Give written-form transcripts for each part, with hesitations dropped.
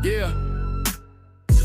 Yeah.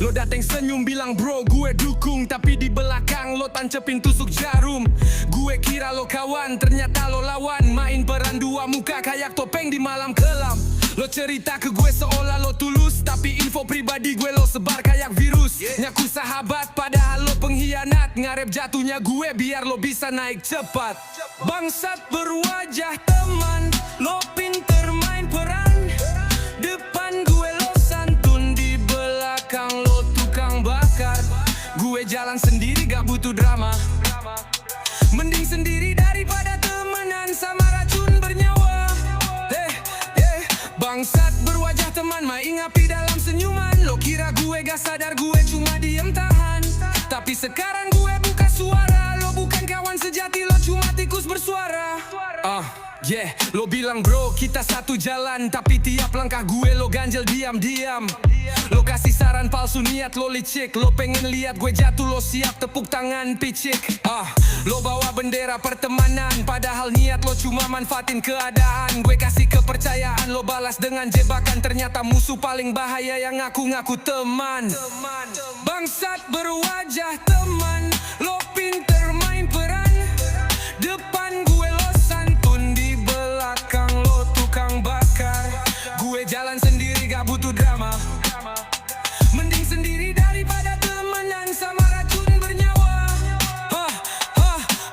Lo dateng senyum bilang bro gue dukung, tapi di belakang lo tancepin tusuk jarum. Gue kira lo kawan, ternyata lo lawan. Main peran dua muka kayak topeng di malam kelam. Lo cerita ke gue seolah lo tulus, tapi info pribadi gue lo sebar kayak virus. Ngaku sahabat padahal lo pengkhianat. Ngarep jatuhnya gue biar lo bisa naik cepat. Bangsat berwajah teman, lo pinter main peran. Depan gue lo santun, di belakang lo tukang bakar. Gue jalan sendiri gak butuh drama. Mending sendiri daripada temenan sama racun bernyawa. Bangsat berwajah teman, main api dalam senyuman. Lo kira gue gak sadar gue cuma diem tahan. Tapi sekarang gue buka suara. Lo bukan kawan sejati, lo cuma tikus bersuara. Lo bilang bro kita satu jalan, tapi tiap langkah gue lo ganjel diam-diam. Lo kasih saran palsu, niat lo licik. Lo pengen lihat gue jatuh, lo siap tepuk tangan picik. Lo bawa bendera pertemanan, padahal niat lo cuma manfaatin keadaan. Gue kasih kepercayaan, lo balas dengan jebakan. Ternyata musuh paling bahaya yang ngaku-ngaku teman. Bangsat berwajah teman, lo pinter main peran. Depan gue lo santun, di belakang lo tukang bakar. Gue jalan sendiri gak butuh drama. Mending sendiri daripada temenan sama racun bernyawa.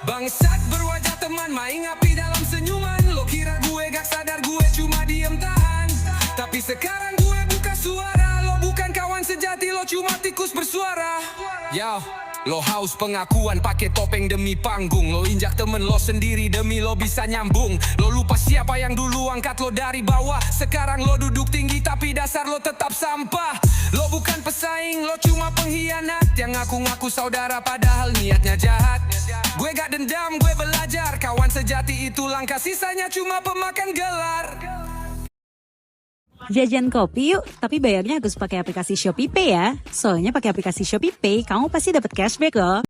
Bangsat berwajah teman, main api dalam senyuman. Lo kira gue gak sadar gue cuma diem tahan. Tapi sekarang gue buka suara. Lo bukan kawan sejati, lo cuma tikus bersuara. Yo, lo haus pengakuan pakai topeng demi panggung. Lo injak temen lo sendiri demi lo bisa nyambung. Lo lupa siapa yang dulu angkat lo dari bawah. Sekarang lo duduk tinggi tapi dasar lo tetap sampah. Lo bukan pesaing, lo cuma pengkhianat yang ngaku-ngaku saudara padahal niatnya jahat. Gue gak dendam, gue belajar. Kawan sejati itu langka, sisanya cuma pemakan gelar. Jajan kopi yuk, tapi bayarnya harus pakai aplikasi Shopee Pay ya. Soalnya pakai aplikasi Shopee Pay, kamu pasti dapat cashback loh.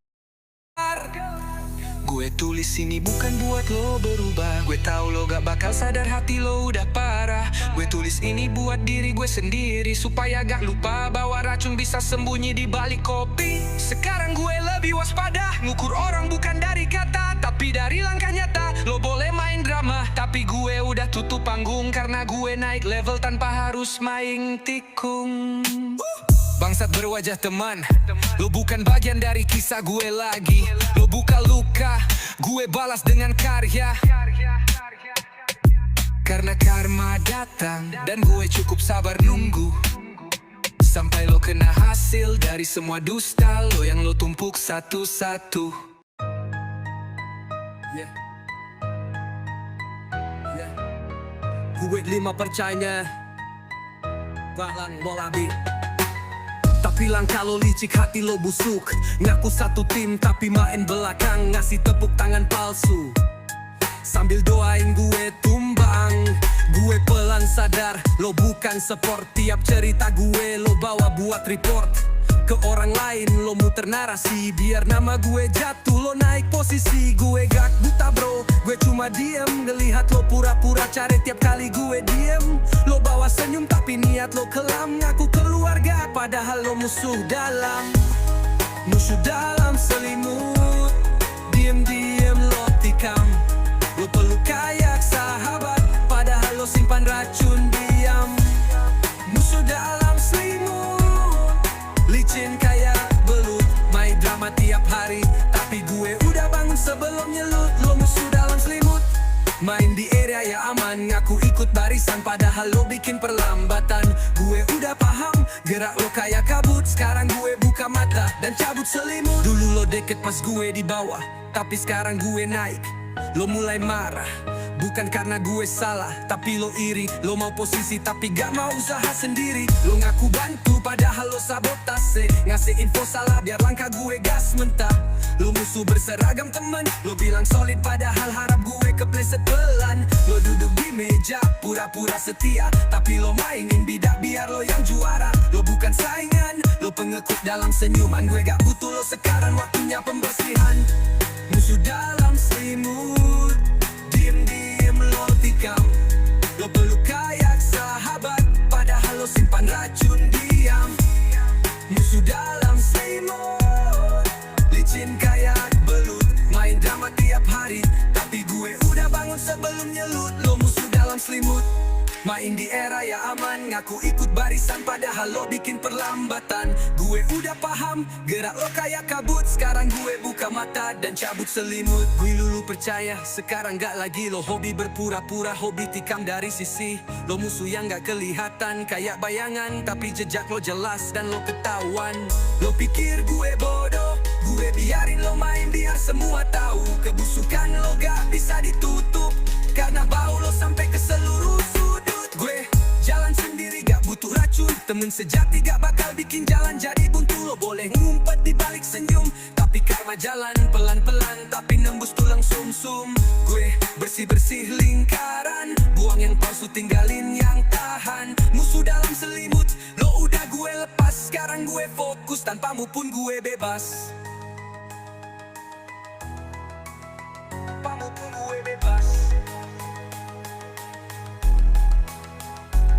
Gue tulis ini bukan buat lo berubah. Gue tahu lo gak bakal sadar hati lo udah parah. Gue tulis ini buat diri gue sendiri, supaya gak lupa bahwa racun bisa sembunyi di balik kopi. Sekarang gue lebih waspada, ngukur orang bukan dari kata, tapi dari langkah nyata. Lo boleh main drama, tapi gue udah tutup panggung. Karena gue naik level tanpa harus main tikung. Bangsat berwajah teman, lo bukan bagian dari kisah gue lagi. Lo buka luka, gue balas dengan karya. Karena karma datang, dan gue cukup sabar nunggu sampai lo kena hasil dari semua dusta lo yang lo tumpuk satu-satu. Gue 5 percaya Balang Molabi. Tapi langkah lo licik, hati lo busuk. Ngaku satu tim tapi main belakang, ngasih tepuk tangan palsu sambil doain gue tumbang. Gue pelan sadar, lo bukan support. Tiap cerita gue lo bawa buat report ke orang lain. Lo muter narasi biar nama gue jatuh, lo naik posisi. Gue gak buta bro, gue cuma diem ngelihat lo pura-pura cari tiap kali gue diem. Lo bawa senyum tapi niat lo kelam. Ngaku keluarga padahal lo musuh dalam. Musuh dalam selimut, diem-diem lo tikam. Lo peluk kayak sahabat padahal lo simpan racun diam. Musuh dalam selimut, licin kayak belut. Main drama tiap hari, tapi gue udah bangun sebelum nyelut. Lo musuh dalam selimut, main di area ya aman. Ngaku ikut barisan padahal lo bikin perlambatan. Gue udah paham, gerak lo kayak kabut. Sekarang gue buka mata dan cabut selimut. Dulu lo deket pas gue di bawah, tapi sekarang gue naik. Lo mulai marah, bukan karena gue salah, tapi lo iri. Lo mau posisi tapi gak mau usaha sendiri. Lo ngaku bantu padahal lo sabotase, ngasih info salah biar langkah gue gas mentah. Lo musuh berseragam temen, lo bilang solid padahal harap gue kepleset pelan. Lo duduk di meja pura-pura setia, tapi lo mainin bidak biar lo yang juara. Lo bukan saingan, lo pengekut dalam senyuman. Gue gak butuh lo sekarang, waktunya pembersihan. Musuh dalam selimut, diem-diem lo tikam. Lo peluk kayak sahabat padahal lo simpan racun di tiap hari. Tapi gue udah bangun sebelum nyelut. Lo musuh dalam selimut. Main di era ya aman, ngaku ikut barisan padahal lo bikin perlambatan. Gue udah paham, gerak lo kayak kabut. Sekarang gue buka mata dan cabut selimut. Gue dulu percaya, sekarang gak lagi. Lo hobi berpura-pura, hobi tikam dari sisi. Lo musuh yang gak kelihatan, kayak bayangan. Tapi jejak lo jelas dan lo ketahuan. Lo pikir gue bodoh, gue biarin lo main biar semua tahu. Kebusukan lo gak bisa ditutup, karena bau lo sampai ke seluruh sudut. Gue jalan sendiri gak butuh racun. Temen sejati gak bakal bikin jalan jadi buntu. Lo boleh ngumpet di balik senyum, tapi karma jalan pelan-pelan, tapi nembus tulang sumsum. Gue bersih-bersih lingkaran, buang yang palsu tinggalin yang tahan. Musuh dalam selimut, lo udah gue lepas. Sekarang gue fokus, tanpamu pun gue bebas. Tanpamu pun gue bebas.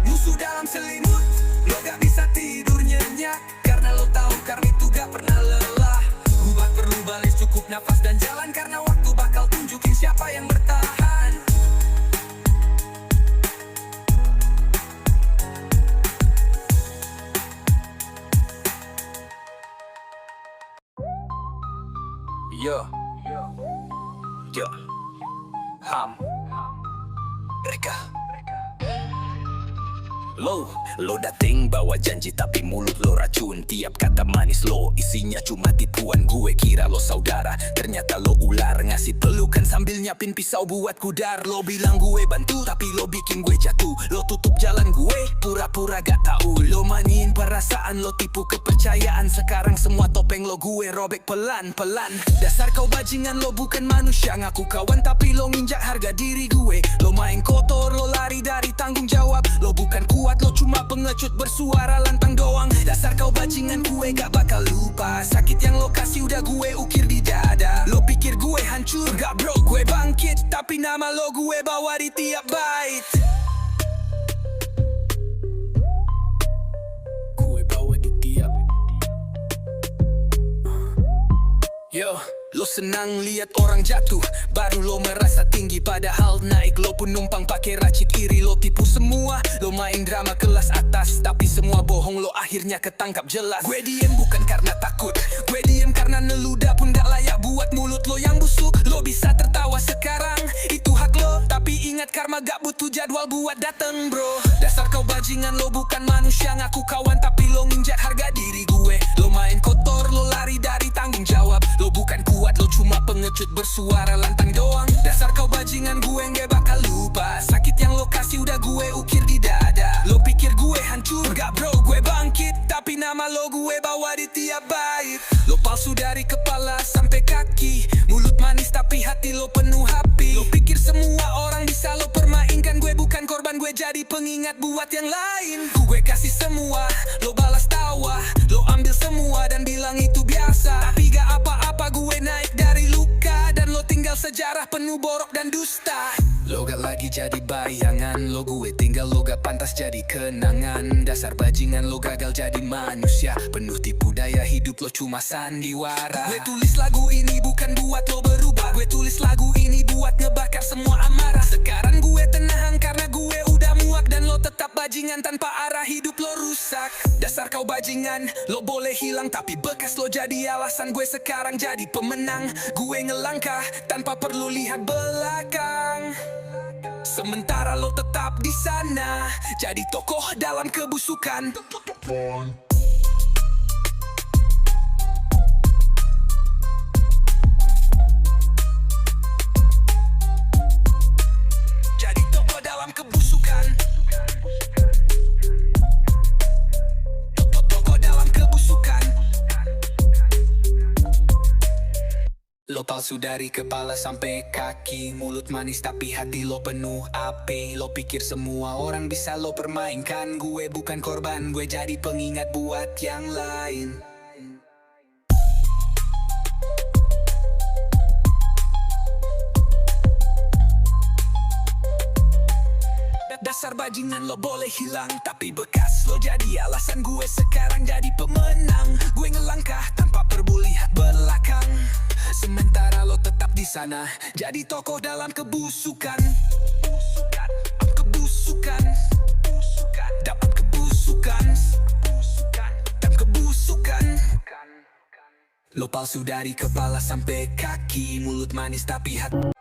Musuh dalam selimut, lo gak bisa tidur nyenyak, karena lo tahu karma itu gak pernah lelah. Gubah perlu balis, cukup nafas dan jalan, karena waktu bakal tunjukin siapa yang bertahan. Yo Ham Reka Lo dating bawa janji tapi mulut lo racun. Tiap kata manis lo isinya cuma tipuan. Gue kira lo saudara, ternyata lo ular. Ngasih pelukan sambil nyiapin pisau buat kudar. Lo bilang gue bantu tapi lo bikin gue jatuh. Lo tutup jalan gue, pura-pura gak tahu. Lo maniin perasaan, lo tipu kepercayaan. Sekarang semua topeng lo gue robek pelan-pelan. Dasar kau bajingan, lo bukan manusia. Ngaku kawan tapi lo nginjak harga diri gue. Lo main kotor, lo lari dari tanggung jawab. Lo bukan kuat, lo cuma pengecut bersuara lantang doang. Dasar kau bajingan, gue gak bakal lupa. Sakit yang lo kasih udah gue ukir di dada. Lo pikir gue hancur? Gak bro, gue bangkit. Tapi nama lo gue bawa di tiap bait. Gue bawa di tiap. Yo, lo senang lihat orang jatuh, baru lo merasa tinggi. Padahal naik lo pun numpang pakai racik iri. Lo tipu semua, lo main drama kelas atas, tapi semua bohong, lo akhirnya ketangkap jelas. Gue diem bukan karena takut, gue diem karena neludah pun gak layak buat mulut lo yang busuk. Lo bisa tertawa sekarang, itu hak lo, tapi ingat karma gak butuh jadwal buat dateng bro. Dasar kau bajingan, lo bukan manusia. Ngaku kawan tapi lo nginjak harga diri gue. Lo main kotor, lo lari dari tanggung jawab. Lo bukan kuat, lo cuma pengecut bersuara lantang doang. Dasar kau bajingan, gue gak bakal lupa. Sakit yang lo kasih udah gue ukir di dada. Lo pikir gue hancur? Gak bro, gue bangkit. Tapi nama lo gue bawa di tiap bait. Lo palsu dari kepala sampai kaki. Mulut manis tapi hati lo penuh api. Lo pikir semua orang bisa lo permainkan. Gue bukan korban, gue jadi pengingat buat yang lain. Gue kasih semua, lo balas tawa. Lo ambil semua dan bilang itu biasa. Tapi gak apa-apa, gue naik dari luka. Dan lo tinggal sejarah penuh borok dan dusta. Lo gak lagi jadi bayangan, lo gue tinggal, lo gak pantas jadi kenangan. Dasar bajingan, lo gagal jadi manusia. Penuh tipu daya, hidup lo cuma sandiwara. Gue tulis lagu ini bukan buat lo berubah. Gue tulis lagu ini buat ngebakar semua amarah. Sekarang gue tenang karena gue udah muak. Dan lo tetap bajingan tanpa arah, hidup lo rusak. Dasar kau bajingan, lo boleh hilang, tapi bekas lo jadi alasan gue sekarang jadi pemenang. Gue ngelangkah tanpa perlu lihat belakang. Sementara lo tetap di sana, jadi tokoh dalam kebusukan. Jadi tokoh dalam kebusukan. Tokoh dalam kebusukan. Lo palsu dari kepala sampai kaki. Mulut manis tapi hati lo penuh api. Lo pikir semua orang bisa lo permainkan. Gue bukan korban, gue jadi pengingat buat yang lain. Dasar bajingan, lo boleh hilang, tapi bekas lo jadi alasan gue sekarang jadi pemenang. Gue ngelangkah tanpa perlu lihat belakang. Sementara lo tetap di sana, Jadi tokoh dalam kebusukan. Kebusukan. Dapat kebusukan. Dan kebusukan. Lo palsu dari kepala sampai kaki. Mulut manis tapi hati